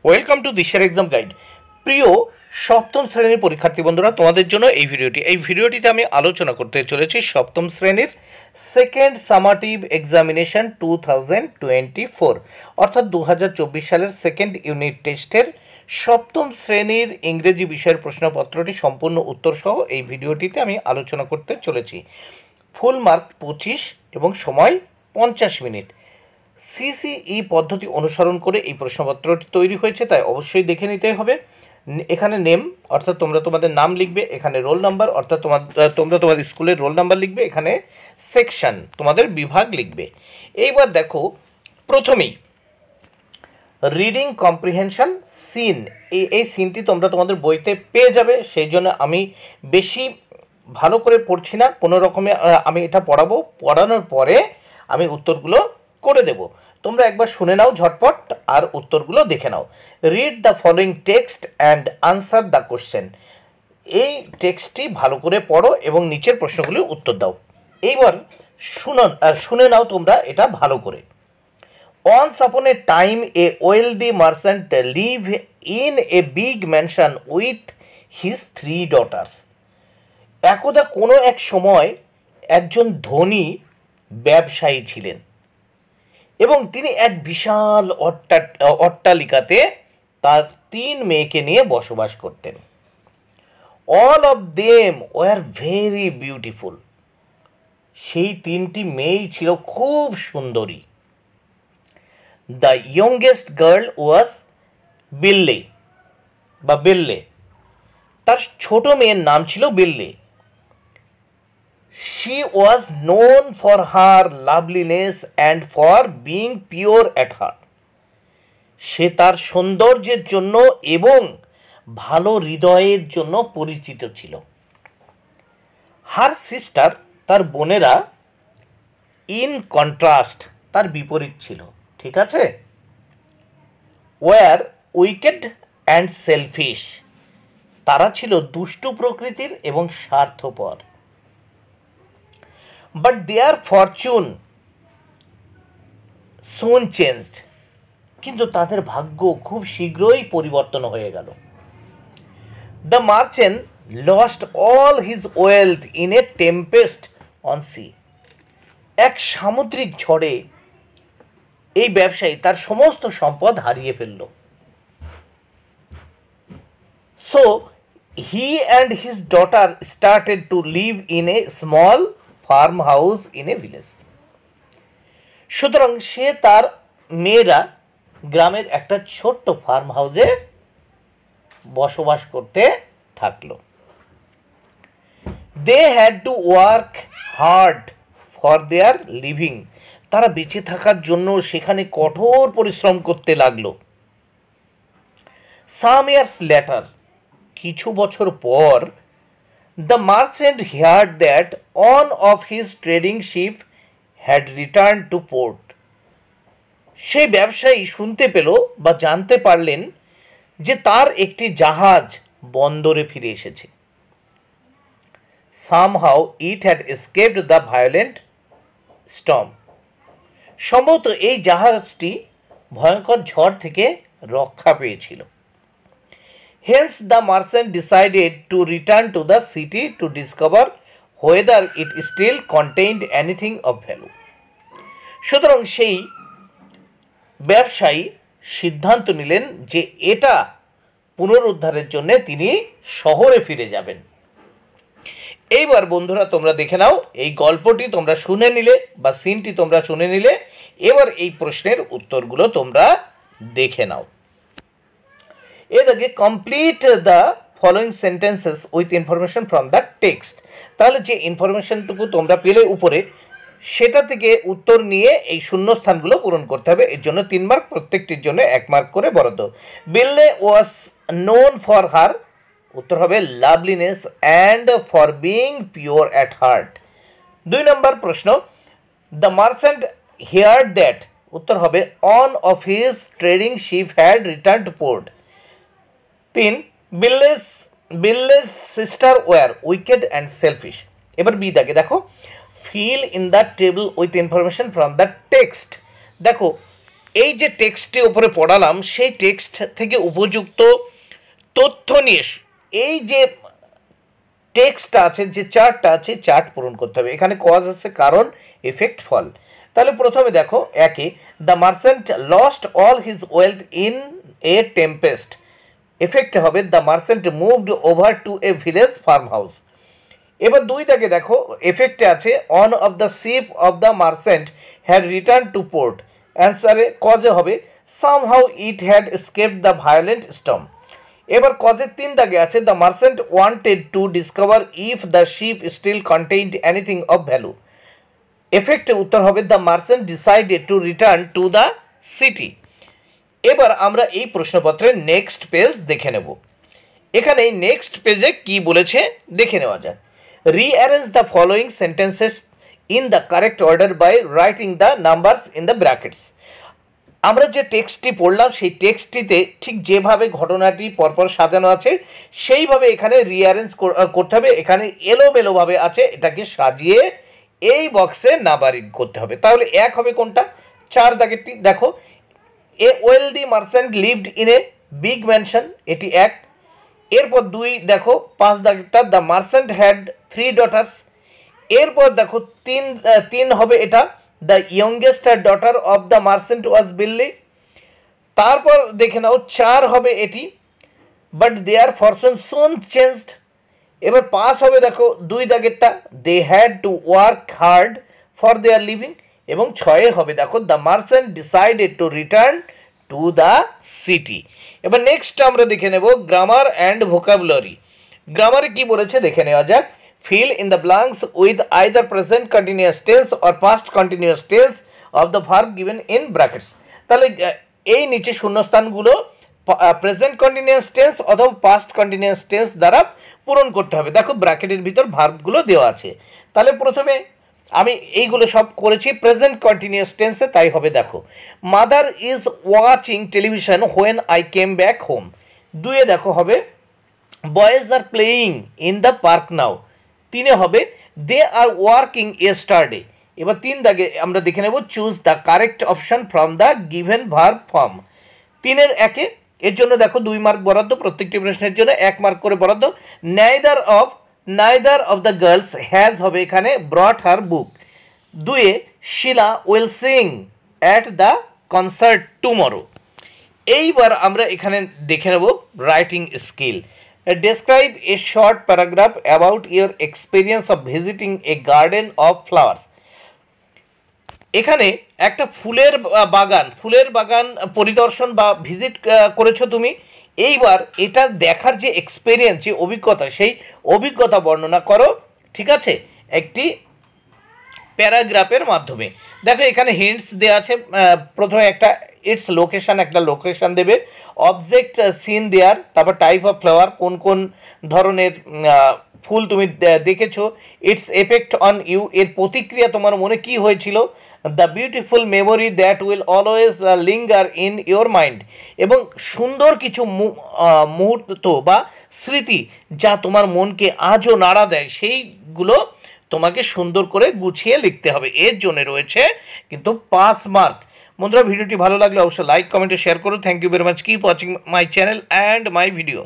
Welcome to দিশার exam guide. প্রিয় সপ্তম শ্রেণীর পরীক্ষার্থী বন্ধুরা, তোমাদের জন্য এই ভিডিওটিতে আমি আলোচনা করতে চলেছি সপ্তম শ্রেণীর সেকেন্ড সামাটিভ এক্সামিনেশন 2024 অর্থাৎ 2024 সালের সেকেন্ড ইউনিট টেস্টের সপ্তম শ্রেণীর ইংরেজি বিষয়ের প্রশ্নপত্রটি সম্পূর্ণ উত্তর সহ এই ভিডিওটিতে আমি আলোচনা করতে চলেছি। ফুল মার্ক 25 এবং সময় 50 মিনিট। সিসিই পদ্ধতি অনুসরণ করে এই প্রশ্নপত্রটি তৈরি হয়েছে, তাই অবশ্যই দেখে নিতে হবে। এখানে নেম অর্থাৎ তোমরা তোমাদের নাম লিখবে, এখানে রোল নাম্বার অর্থাৎ তোমরা তোমাদের স্কুলের রোল নাম্বার লিখবে, এখানে সেকশন তোমাদের বিভাগ লিখবে। এইবার দেখো, প্রথমেই রিডিং কম্প্রিহেনশন সিন, এই সিনটি তোমরা তোমাদের বইতে পেয়ে যাবে, সেই জন্য আমি বেশি ভালো করে পড়ছি না, কোনো রকমে আমি এটা পড়ানোর পরে আমি উত্তরগুলো করে দেব। তোমরা একবার শুনে নাও ঝটপট আর উত্তরগুলো দেখে নাও। Read the following text and answer the question. এই টেক্সটটি ভালো করে পড়ো এবং নিচের প্রশ্নগুলির উত্তর দাও। এইবার শুনে নাও তোমরা এটা ভালো করে। Once upon a time a wealthy merchant lived in a big mansion with his 3 daughters. একদা কোনো এক সময় একজন ধনী ব্যবসায়ী ছিলেন এবং তিনি এক বিশাল অট্টালিকাতে তার 3 মেয়েকে নিয়ে বসবাস করতেন। All of them were very beautiful. সেই 3টি মেয়েই ছিল খুব সুন্দরী। The youngest girl was Belle. তার ছোট মেয়ের নাম ছিল বেল্লে। She was known for her loveliness and for being pure at heart. সে তার সৌন্দর্যের জন্য এবং ভালো হৃদয়ের জন্য পরিচিত ছিল। হার সিস্টার, তার বোনেরা, ইন কন্ট্রাস্ট, তার বিপরীত ছিল। ঠিক আছে? ওয়ার উইকেড অ্যান্ড সেলফিশ, তারা ছিল দুষ্টু প্রকৃতির এবং স্বার্থপর। But their fortune soon changed. কিন্তু তাদের ভাগ্য খুব শীঘ্রই পরিবর্তন হয়ে গেল। The merchant lost all his wealth in a tempest on sea. এক সামুদ্রিক ঝড়ে এই ব্যবসায়ী তার সমস্ত সম্পদ হারিয়ে ফেলল। So he and his daughter started to live in a small farm house in a village. সুতরাং সে তার মেয়েরা গ্রামের একটা ছোট্ট ফার্ম হাউসে বসবাস করতে থাকলো। They had to work hard for their living. তারা বেঁচে থাকার জন্য সেখানে কঠোর পরিশ্রম করতে লাগলো। সাম ইয়ার্স লেটার, কিছু বছর পর, the merchant heard that one of his trading ship had returned to port. সেই ব্যবসায়ী শুনতে পেল বা জানতে পারলেন যে তার একটি জাহাজ বন্দরে ফিরে এসেছে। Somehow it had escaped the violent storm. সম্ভবত এই জাহাজটি ভয়ঙ্কর ঝড় থেকে রক্ষা পেয়েছিল। Hence the merchant decided to return to the city to discover whether it still contained anything of value. সুতরাং সেই ব্যবসায়ী সিদ্ধান্ত নিলেন যে এটা পুনরুদ্ধারের জন্য তিনি শহরে ফিরে যাবেন। এইবার বন্ধুরা তোমরা দেখে নাও, এই গল্পটি তোমরা শুনে নিলে বা সিনটি তোমরা শুনে নিলে, এবার এই প্রশ্নের উত্তরগুলো তোমরা দেখে নাও। এর আগে complete the following sentences with information from the text. তাহলে যে ইনফরমেশনটুকু তোমরা পেলে উপরে, সেটা থেকে উত্তর নিয়ে এই শূন্যস্থানগুলো পূরণ করতে হবে। এর জন্য 3 মার্ক, প্রত্যেকটির জন্য 1 মার্ক করে বরাদ্দ। বেল্লে ওয়াজ নোন ফর হার, উত্তর হবে loveliness and for being pure at heart. 2 number প্রশ্ন, দ্য মার্চেন্ট হিয়ার্ড দ্যাট, উত্তর হবে one of his trading ship had return to port. 3, Belle's sister were wicked and selfish. এবার B দাগে দেখো, fill in the table with information from the text. দেখো এই যে টেক্সটের উপরে পড়ালাম সেই টেক্সট থেকে উপযুক্ত তথ্য নিয়ে এই যে টেক্সটটা আছে, যে চার্টটা আছে, চার্ট পূরণ করতে হবে। এখানে কজ আছে, কারণ, এফেক্ট, ফল। তাহলে প্রথমে দেখো একে, the merchant lost all his wealth in a tempest. Effect হবে the merchant moved over to a village farm house. এবার দুই দাগে দেখো এফেক্টে আছে one of the ship of the merchant had return to port. অ্যান্সারে কজে হবে somehow it had escaped the violent storm. এবার কজের তিন দাগে আছে the merchant wanted to discover if the ship still contained anything of value. এফেক্টে উত্তর হবে the merchant decided to return to the city. এবার আমরা এই প্রশ্নপত্রের নেক্সট পেজ দেখে নেব। এখানে এই নেক্সট পেজে কি বলেছে দেখে নেওয়া যায়। Rearrange the following sentences in the correct order by writing the numbers in the brackets. আমরা যে টেক্সটটি পড়লাম সেই টেক্সটটিতে ঠিক যেভাবে ঘটনাটি পরপর সাজানো আছে সেইভাবে এখানে রিঅ্যারেঞ্জ করতে হবে। এখানে এলোমেলোভাবে আছে, এটাকে সাজিয়ে এই বক্সে নাম্বারিং করতে হবে। তাহলে এক হবে কোনটা? 4 দাগেরটি দেখো, a wealthy merchant lived in a big mansion, এটি 1। এরপর 2 দেখো 5 দাগেরটা, দ্য মার্চেন্ট হ্যাড 3 ডটার্স। এরপর দেখো 3 হবে এটা, the youngest daughter of the merchant was Belle. তারপর দেখে নাও 4 হবে এটি, but their fortune soon changed. এবার 5 হবে দেখো 2 দাগেরটা, they had to work hard for their living. এবং 6 হবে দেখো the merchant decided to return to the city. এবার নেক্সট আমরা দেখে নেব গ্রামার অ্যান্ড ভোকাবুলারি। গ্রামারে কি বলেছে দেখে নেওয়া যাক। Feel in the blanks with either present continuous tense or past continuous tense of the verb given in brackets. তাহলে এই নিচে শূন্যস্থানগুলো প্রেজেন্ট কন্টিনিউয়াস টেন্স অথবা পাস্ট কন্টিনিউয়াস টেন্স দ্বারা পূরণ করতে হবে। দেখো ব্র্যাকেটের ভিতর ভার্বগুলো দেওয়া আছে। তাহলে প্রথমে আমি এইগুলো সব করেছি প্রেজেন্ট কন্টিনিউয়াস টেন্সে, তাই হবে দেখো mother is watching television when I came back home. 2 দেখো হবে boys are playing in the park now. 3 হবে দে আর ওয়ার্কিং ইয়েস্টারডে। এবার 3 দাগে আমরা দেখে নেব choose the correct option from the given verb form. 3-এর 1-এ এর জন্য দেখো 2 মার্ক বরাদ্দ, প্রত্যেকটি প্রশ্নের জন্য 1 মার্ক করে বরাদ্দ। neither of the girls has হবে এখানে brought her book। 2-এ Shila will sing at the concert tomorrow। এইবার আমরা এখানে দেখে নেব writing skill. Describe a short paragraph about your experience of visiting a garden of flowers. এখানে একটা ফুলের বাগান পরিদর্শন বা ভিজিট করেছো তুমি। এইবার এটা দেখার যে এক্সপিরিয়েন্স, যে অভিজ্ঞতা, সেই অভিজ্ঞতা বর্ণনা করো, ঠিক আছে, একটি প্যারাগ্রাফের মাধ্যমে। দেখো এখানে হিন্টস দেওয়া আছে। প্রথমে একটা ইটস লোকেশান, একটা লোকেশান দেবে, অবজেক্ট সিন দেয়ার, তারপর টাইপ অফ ফ্লাওয়ার, কোন কোন ধরনের ফুল তুমি দেখেছো, ইটস এফেক্ট অন ইউ, এর প্রতিক্রিয়া তোমার মনে কি হয়েছিল, the beautiful memory that will always linger in your mind, এবং সুন্দর কিছু মুহূর্ত বা স্মৃতি যা তোমার মনকে আজও নাড়া দেয়, সেইগুলো তোমাকে সুন্দর করে গুছিয়ে লিখতে হবে। এর জন্য রয়েছে কিন্তু 5 মার্ক। বন্ধুরা ভিডিওটি ভালো লাগলে অবশ্যই লাইক, কমেন্ট ও শেয়ার করো। Thank you very much. Keep watching my channel and my video.